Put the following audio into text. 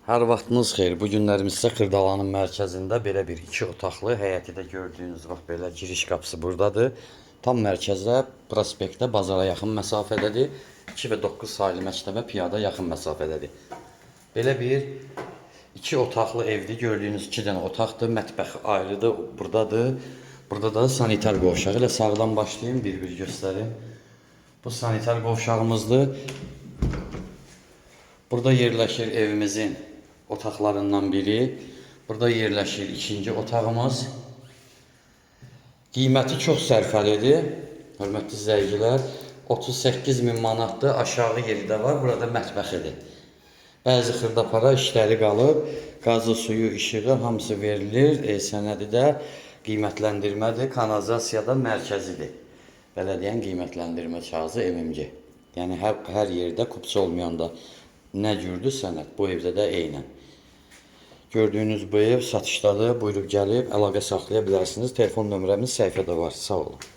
Hər vaxtınız xeyir. Bu günlərimizdə Xırdalanın mərkəzində belə bir 2 otaqlı həyəti də gördüyünüz bax belə giriş qapısı buradadır. Tam mərkəzdə, prospektdə, bazara yaxın məsafədədir. 2 və 9 saylı məktəbə piyada yaxın məsafədədir. Belə bir 2 otaqlı evdir. Gördüyünüz 2 dənə otaqdır. Mətbəxi ayrıdır, buradadır. Burada da sanitar qovşağı ilə sağdan başlayayım, bir-bir göstərim. Bu sanitar qovşağımızdır. Burada yerləşir evimizin otaqlarından biri. Burada yerləşir ikinci otağımız. Qiyməti çox sərfəlidir. Hörmətli izləyicilər, 38.000 manatdır. Aşağı yeri də var. Burada mətbəxidir. Bəzi xırdapara işləri qalıb. Qazı, suyu, işığı hamısı verilir. Sənədi də qiymətləndirmədir. Kanalizasiyada mərkəzidir. Bələdiyyənin qiymətləndirmə kağızı MMC. Yəni hər yerdə kupçu olmayanda nə cürdür sənəd, bu evdə də eynən. Gördüyünüz bu ev satışdadır. Buyurub gəlib əlaqə saxlaya bilərsiniz. Telefon nömrəmiz səhifədə var. Sağ olun.